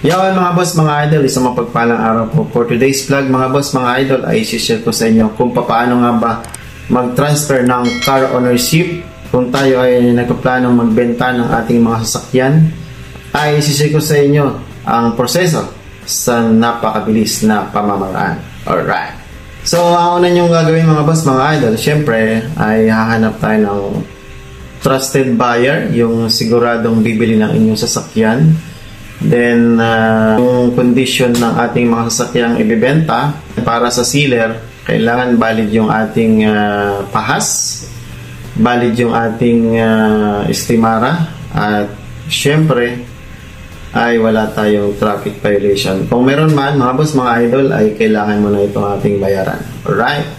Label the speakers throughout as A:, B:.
A: Yan mga boss, mga idol, isang mapagpalang araw po. For today's vlog mga boss, mga idol, ay isi-share ko sa inyo kung paano nga ba mag-transfer ng car ownership. Kung tayo ay nagpaplanong magbenta ng ating mga sasakyan, ay isi-share ko sa inyo ang proseso sa napakabilis na pamamaraan. Alright. So, ang una nyong gagawin mga boss, mga idol, syempre ay hahanap tayo ng trusted buyer, yung siguradong bibili ng inyong sasakyan. Then, yung condition ng ating mga sasakyang ibibenta para sa seller, kailangan valid yung ating pahas, valid yung ating estimara, at syempre ay wala tayong traffic violation. Kung meron man, mga boss, mga idol, ay kailangan mo na itong ating bayaran. Alright?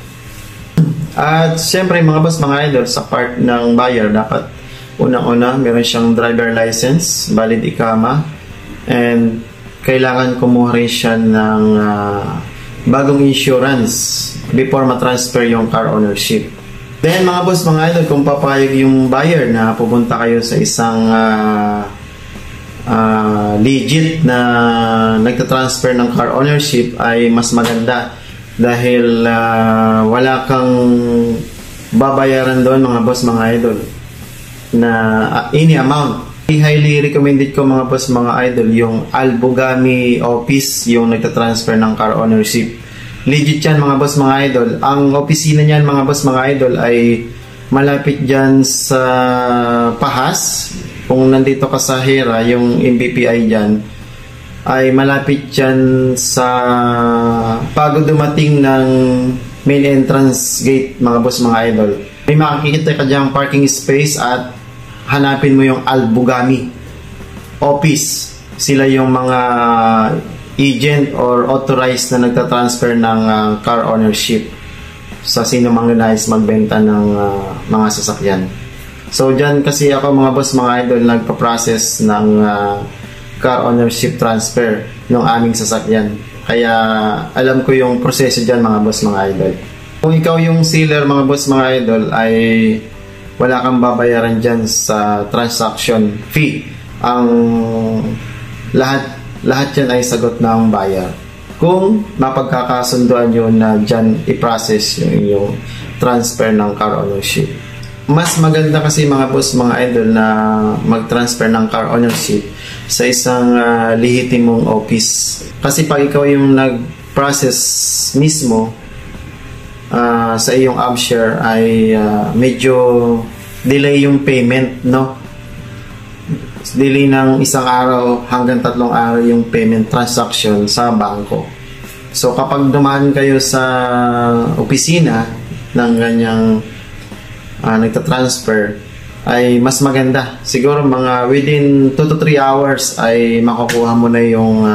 A: At syempre mga boss, mga idol, sa part ng buyer, dapat unang-una meron siyang driver license, valid ICAMA, and kailangan kumuha rin siya ng bagong insurance before matransfer yung car ownership. Then mga boss, mga idol, kung papayag yung buyer na pupunta kayo sa isang legit na nagtatransfer ng car ownership, ay mas maganda dahil wala kang babayaran doon mga boss, mga idol, na any amount. Highly recommended ko mga boss, mga idol, yung Albogami office, yung nagtatransfer ng car ownership. Legit yan mga boss, mga idol. Ang opisina niyan mga boss, mga idol, ay malapit dyan sa Pahas. Kung nandito ka sa Hera, yung MPPI dyan, ay malapit dyan sa bago dumating ng main entrance gate mga boss, mga idol. May makikita ka dyan parking space at hanapin mo yung Albogami office. Sila yung mga agent or authorized na nagtatransfer ng car ownership sa sino mang nais magbenta ng mga sasakyan. So dyan kasi ako mga boss, mga idol, nagpa-process ng car ownership transfer ng aming sasakyan. Kaya alam ko yung proseso dyan mga boss, mga idol. Kung ikaw yung seller mga boss, mga idol, ay wala kang babayaran dyan sa transaction fee. Ang lahat yan ay sagot ng buyer. Kung mapagkakasunduan nyo na dyan i-process yung inyong transfer ng car ownership. Mas maganda kasi mga boss, mga idol, na mag-transfer ng car ownership sa isang lehitimong office. Kasi pag ikaw yung nag-process mismo sa iyong upshare, ay medyo delay yung payment, no? Delay ng isang araw hanggang 3 araw yung payment transaction sa bangko. So kapag dumaan kayo sa opisina ng ganyang nagtatransfer, ay mas maganda. Siguro mga within 2 to 3 hours ay makukuha mo na yung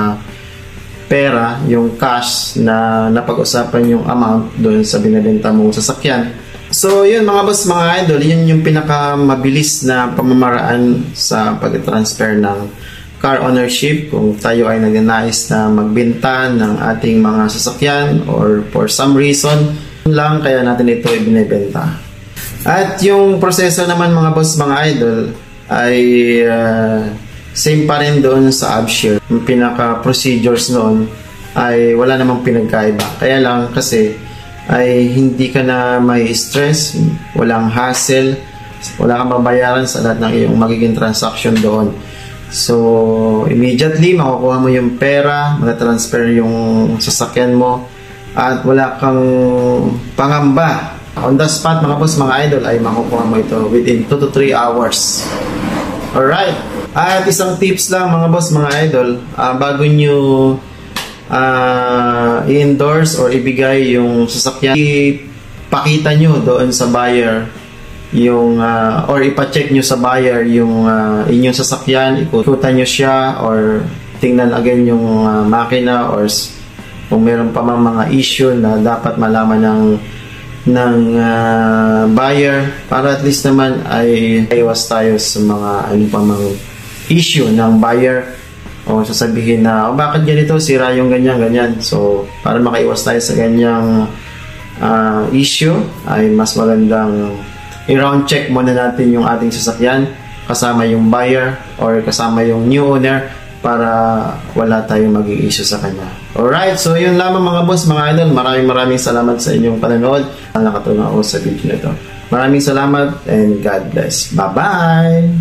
A: pera, yung cash na napag-usapan yung amount doon sa binibenta mong sasakyan. So yun mga boss, mga idol, yun yung pinakamabilis na pamamaraan sa pag-transfer ng car ownership. Kung tayo ay nagnanais na magbenta ng ating mga sasakyan or for some reason lang kaya natin ito ibinebenta. At yung proseso naman mga boss, mga idol, ay same pa rin doon sa upshare. Yung pinaka-procedures noon ay wala namang pinagkaiba. Kaya lang kasi ay hindi ka na may stress, walang hassle, wala kang babayaran sa lahat ng iyong magiging transaction doon. So, immediately makukuha mo yung pera, mag-transfer yung sasakyan mo, at wala kang pangamba. On the spot mga boss, mga idol, ay makukuha mo ito within 2 to 3 hours. Alright. At isang tips lang mga boss, mga idol, bago nyo i-endorse or ibigay yung sasakyan, ipakita nyo doon sa buyer yung or ipacheck nyo sa buyer yung inyong sasakyan, ikutan nyo siya or tingnan again yung makina, or kung meron pa mga issue na dapat malaman ng buyer, para at least naman ay iwas tayo sa mga ano pa mga issue ng buyer, o sasabihin na bakit ganito, sira yung ganyan. So para makaiwas tayo sa ganyang issue, ay mas magandang i-round check muna natin yung ating sasakyan kasama yung buyer or kasama yung new owner para wala tayong maging issue sa kanya. Alright, so yun lamang mga boss, mga idol. Maraming salamat sa inyong panonood. Nakatulong ako sa video na ito. Maraming salamat and God bless. Bye-bye!